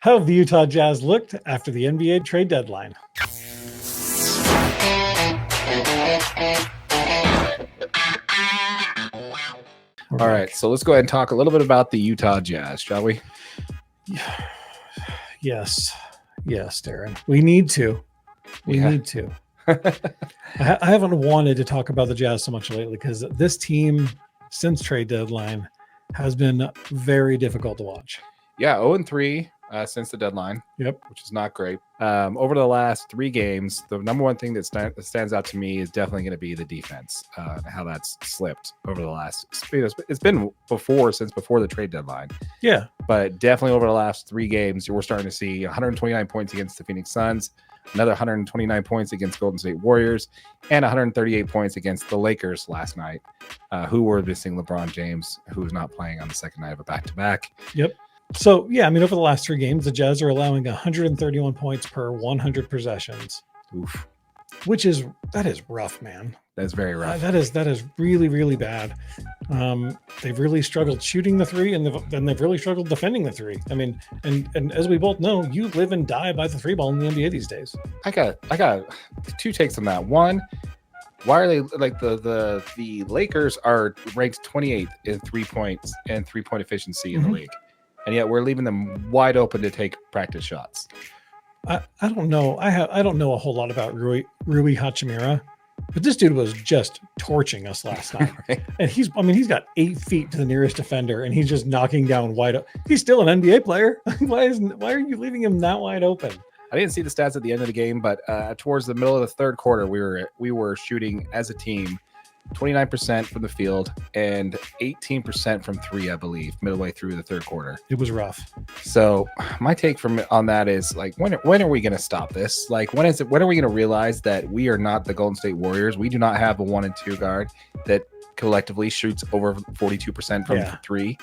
How have the Utah Jazz looked after the NBA trade deadline? All right, so let's go ahead and talk a little bit about the Utah Jazz, shall we? Yes, Darren. We need to. We need to. I haven't wanted to talk about the Jazz so much lately because this team, since trade deadline, has been very difficult to watch. Yeah, 0-3 since the deadline. Yep, which is not great. Over the last 3 games, the number one thing that stands out to me is definitely going to be the defense. How that's slipped over the last. It's been since before the trade deadline. Yeah, but definitely over the last 3 games, we're starting to see 129 points against the Phoenix Suns, another 129 points against Golden State Warriors, and 138 points against the Lakers last night, who were missing LeBron James, who's not playing on the second night of a back-to-back. Yep. So, yeah, I mean, over the last 3 games, the Jazz are allowing 131 points per 100 possessions. Oof. That is rough, man. That's very rough. That is really, really bad. They've really struggled shooting the 3, and they've really struggled defending the 3. I mean, and as we both know, you live and die by the 3 ball in the NBA these days. I got 2 takes on that. One, why are they like the Lakers are ranked 28th in 3 points and 3-point efficiency in the league, and yet we're leaving them wide open to take practice shots. I don't know. I don't know a whole lot about Rui Hachimura, but this dude was just torching us last night. Right. And he's got 8 feet to the nearest defender, and he's just knocking down wide open. He's still an NBA player. Why are you leaving him that wide open? I didn't see the stats at the end of the game, but towards the middle of the third quarter, we were shooting as a team 29% from the field and 18% from 3, I believe, midway through the third quarter. It was rough. So my take on that is like, when are we going to stop this? Like, when are we going to realize that we are not the Golden State Warriors? We do not have a 1 and 2 guard that collectively shoots over 42% from 3.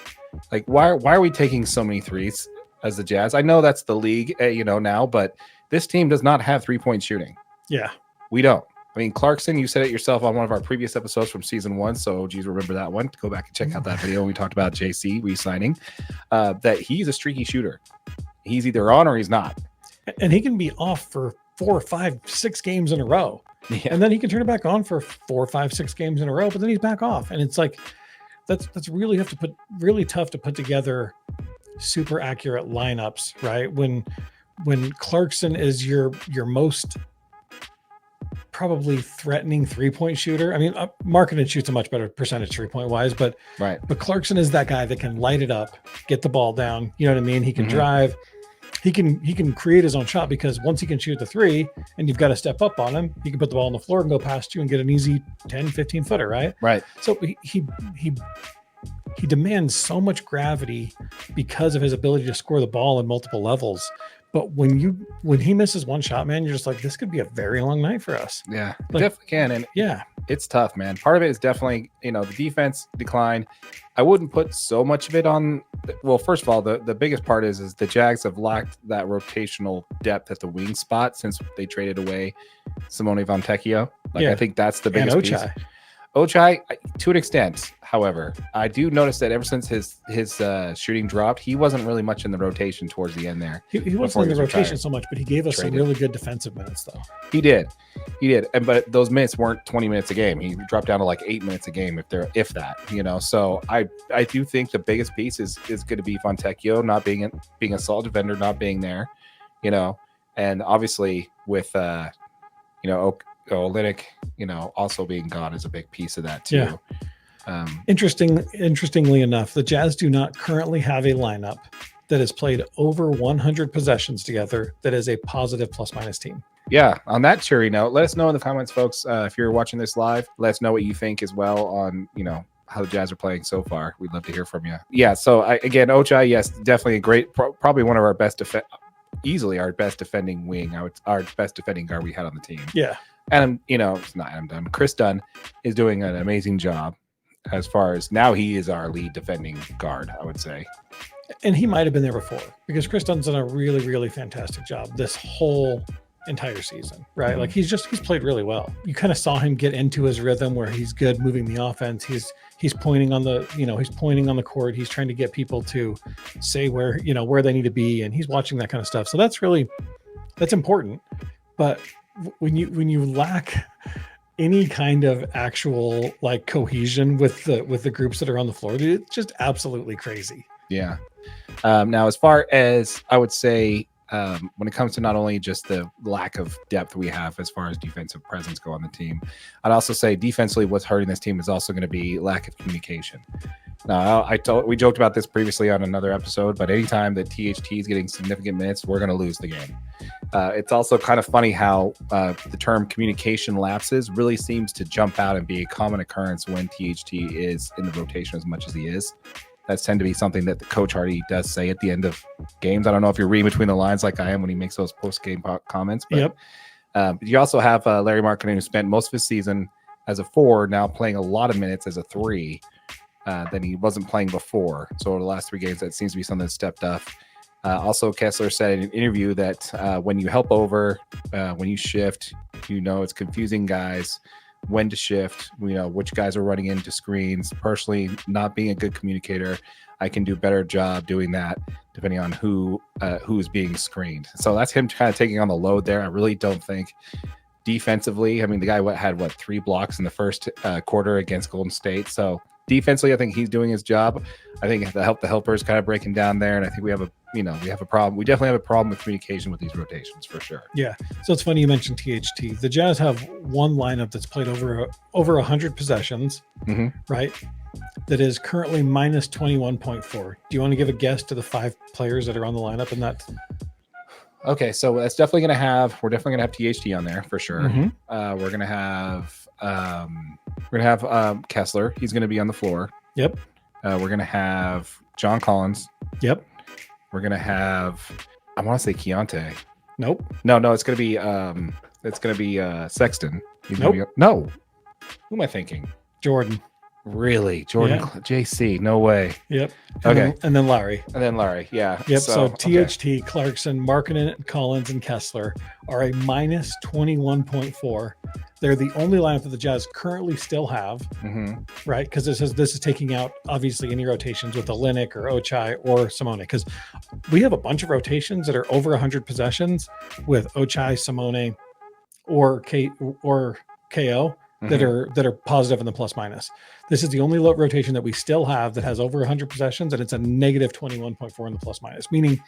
Like, why are we taking so many threes as the Jazz? I know that's the league, now, but this team does not have 3-point shooting. Yeah, we don't. I mean, Clarkson, you said it yourself on one of our previous episodes from season 1. So, geez, remember that one. Go back and check out that video when we talked about JC re-signing. That he's a streaky shooter. He's either on or he's not. And he can be off for 4, 5, 6 games in a row. Yeah. And then he can turn it back on for 4, 5, 6 games in a row, but then he's back off. And it's like, that's really tough to put together super accurate lineups, right? When Clarkson is your most probably threatening 3-point shooter. I mean, Markkanen shoots a much better percentage 3-point wise, but Clarkson is that guy that can light it up, get the ball down. You know what I mean? He can drive. He can create his own shot, because once he can shoot the 3 and you've got to step up on him, he can put the ball on the floor and go past you and get an easy 10, 15 footer, right? Right. So he demands so much gravity because of his ability to score the ball in multiple levels. But when he misses one shot, man, you're just like, this could be a very long night for us. Yeah, like, definitely can. And it's tough, man. Part of it is definitely, the defense decline. I wouldn't put so much of it on. Well, first of all, the biggest part is the Jags have lacked that rotational depth at the wing spot since they traded away Simone Fontecchio. I think that's the biggest piece. Ochai, to an extent, however, I do notice that ever since his shooting dropped, he wasn't really much in the rotation towards the end there. He wasn't in the rotation so much, but he gave us some really good defensive minutes, though. He did, but those minutes weren't 20 minutes a game. He dropped down to like 8 minutes a game, if that. So I do think the biggest piece is going to be Fontecchio not being a solid defender, not being there, and obviously with Olynyk, also being gone is a big piece of that too. Yeah. Interestingly enough, the Jazz do not currently have a lineup that has played over 100 possessions together that is a positive plus-minus team. Yeah. On that cheery note, let us know in the comments, folks. If you're watching this live, let us know what you think as well on, how the Jazz are playing so far. We'd love to hear from you. Yeah. So again, Ochai, yes, definitely a great, probably one of our best easily our best defending wing. Our best defending guard we had on the team. Yeah. And, it's not Adam Dunn. Chris Dunn is doing an amazing job as far as now he is our lead defending guard, I would say. And he might have been there before, because Chris Dunn's done a really, really fantastic job this whole entire season, right? Like he's played really well. You kind of saw him get into his rhythm where he's good moving the offense. He's pointing on the, he's pointing on the court. He's trying to get people to say where they need to be, and he's watching that kind of stuff. So that's important. But when you lack any kind of actual like cohesion with the groups that are on the floor, dude, it's just absolutely crazy. Yeah. Now, as far as I would say, when it comes to not only just the lack of depth we have as far as defensive presence go on the team, I'd also say defensively, what's hurting this team is also going to be lack of communication. Now, we joked about this previously on another episode, but anytime that THT is getting significant minutes, we're going to lose the game. It's also kind of funny how the term communication lapses really seems to jump out and be a common occurrence when THT is in the rotation as much as he is. That's tend to be something that the coach Hardy does say at the end of games. I don't know if you're reading between the lines like I am when he makes those post-game comments. But, you also have Larry Markkinen, who spent most of his season as a 4, now playing a lot of minutes as a 3 than he wasn't playing before. So over the last 3 games, that seems to be something that stepped up. Also, Kessler said in an interview that when you help over, when you shift, it's confusing guys when to shift, which guys are running into screens. Personally, not being a good communicator, I can do a better job doing that depending on who's being screened. So that's him kind of taking on the load there. I really don't think defensively, I mean, the guy had 3 blocks in the first quarter against Golden State. So defensively, I think he's doing his job. I think the helper is kind of breaking down there, and I think we have a problem. We definitely have a problem with communication with these rotations for sure. Yeah. So it's funny you mentioned THT. The Jazz have one lineup that's played over 100 possessions, right? That is currently minus 21.4. Do you want to give a guess to the 5 players that are on the lineup in that? Okay, so that's definitely going to have. We're definitely going to have THT on there for sure. We're going to have. We're going to have Kessler. He's going to be on the floor. Yep. We're going to have John Collins. Yep. We're going to have, I want to say Keontae. Nope. No, it's going to be Sexton. Nope. No. Who am I thinking? Jordan. Really? Jordan? Yeah. JC? No way. Yep. Okay. And then Larry. Yeah. Yep. So THT, Clarkson, Markkinen, Collins, and Kessler are a minus 21.4. They're the only lineup that the Jazz currently still have, right? Because this is taking out obviously any rotations with Olynyk or Ochai or Simone. Because we have a bunch of rotations that are over 100 possessions with Ochai, Simone, or KO that are positive in the plus minus. This is the only rotation that we still have that has over 100 possessions, and it's a negative 21.4 in the plus minus, meaning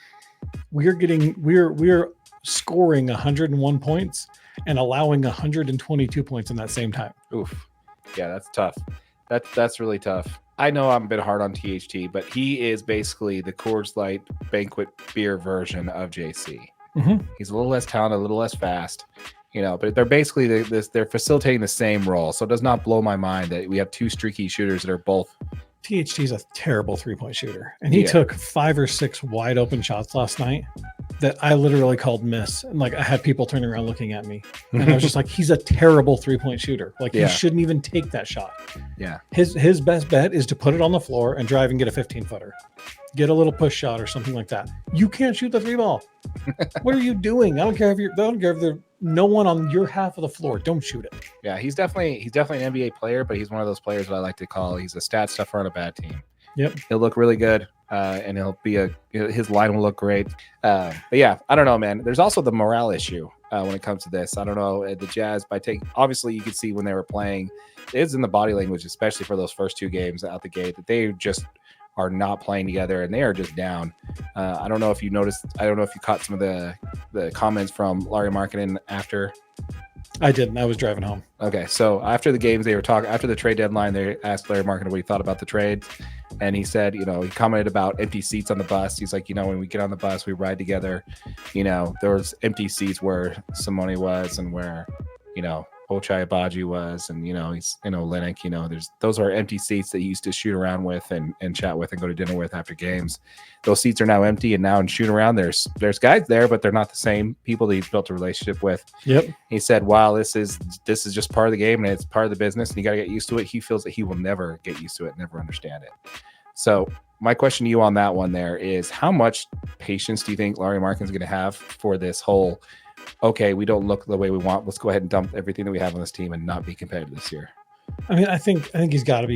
we're scoring 101 points and allowing 122 points in that same time. Oof. Yeah, that's tough. That's really tough. I know I'm a bit hard on THT, but he is basically the Coors Light banquet beer version of JC. He's a little less talented, a little less fast, but they're basically they're facilitating the same role. So it does not blow my mind that we have 2 streaky shooters that are both. THT is a terrible 3-point shooter, and he took 5 or 6 wide open shots last night that I literally called miss. And I had people turning around looking at me, and I was just like, he's a terrible 3-point shooter. He shouldn't even take that shot. Yeah. His best bet is to put it on the floor and drive and get a 15-footer. Get a little push shot or something like that. You can't shoot the 3 ball. What are you doing? I don't care if there's no one on your half of the floor. Don't shoot it. Yeah, he's definitely an NBA player, but he's one of those players that I like to call he's a stat stuffer on a bad team. Yep. He'll look really good, and his line will look great. But yeah, I don't know, man. There's also the morale issue when it comes to this. I don't know. The Jazz, obviously you could see when they were playing, it's in the body language, especially for those first 2 games out the gate, that they just are not playing together and they are just down. I don't know if you noticed. I don't know if you caught some of the comments from Larry Markkinen after. I didn't. I was driving home. Okay, so after the games, they were talking. After the trade deadline, they asked Larry Markkinen what he thought about the trades, and he said, he commented about empty seats on the bus. He's like, when we get on the bus, we ride together. There was empty seats where Simone was and where, Ochai Agbaji was, and he's Olynyk. Those are empty seats that he used to shoot around with and chat with and go to dinner with after games. Those seats are now empty, and now in shooting around, there's guys there, but they're not the same people that he's built a relationship with. Yep. He said, "Wow, this is just part of the game, and it's part of the business, and you got to get used to it." He feels that he will never get used to it, never understand it. So my question to you on that one there is, how much patience do you think Lauri Markkanen's going to have for this whole, okay, we don't look the way we want, let's go ahead and dump everything that we have on this team and not be competitive this year? I mean, I think he's got to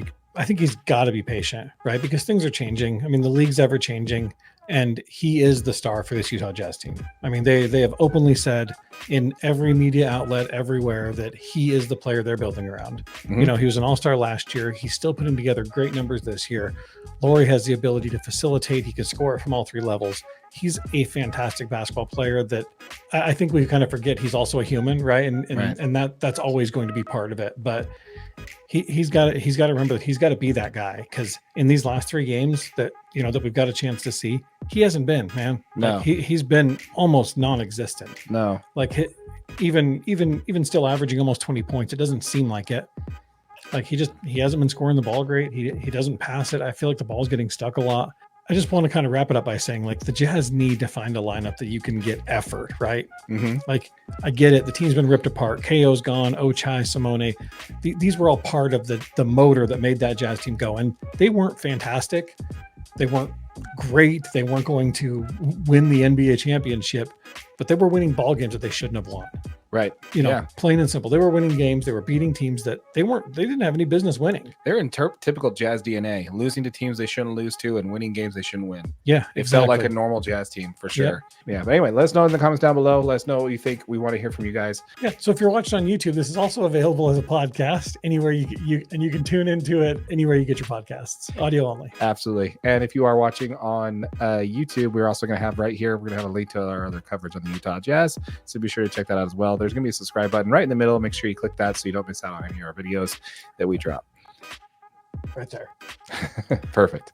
be patient, right? Because things are changing. I mean, the league's ever changing, and he is the star for this Utah Jazz team. I mean, they have openly said in every media outlet everywhere that he is the player they're building around. Mhm. You know, he was an all-star last year. He's still putting together great numbers this year. Lauri has the ability to facilitate. He can score it from all three levels. He's a fantastic basketball player that I think we kind of forget he's also a human, right? And that's always going to be part of it. But he's got to remember that he's got to be that guy, because in these last 3 games that we've got a chance to see, he hasn't been, man. No. Like, he's been almost non-existent. No. Like even still averaging almost 20 points, it doesn't seem like it. Like he hasn't been scoring the ball great. He doesn't pass it. I feel like the ball's getting stuck a lot. I just want to kind of wrap it up by saying, like, the Jazz need to find a lineup that you can get effort, right? Mm-hmm. Like, I get it. The team's been ripped apart. KO's gone. Ochai, Simone. These were all part of the motor that made that Jazz team go. And they weren't fantastic. They weren't great. They weren't going to win the NBA championship, but they were winning ball games that they shouldn't have won. Right. Plain and simple. They were winning games. They were beating teams that they didn't have any business winning. They're in typical Jazz DNA, losing to teams they shouldn't lose to and winning games they shouldn't win. Yeah, It felt like a normal Jazz team for sure. Yeah. But anyway, let us know in the comments down below. Let us know what you think. We want to hear from you guys. Yeah. So if you're watching on YouTube, this is also available as a podcast anywhere you can tune into it anywhere you get your podcasts, audio only. Absolutely. And if you are watching on YouTube, we're also going to have right here, we're going to have a link to our other coverage on the Utah Jazz. So be sure to check that out as well. There's going to be a subscribe button right in the middle. Make sure you click that so you don't miss out on any of our videos that we drop. Right there. Perfect.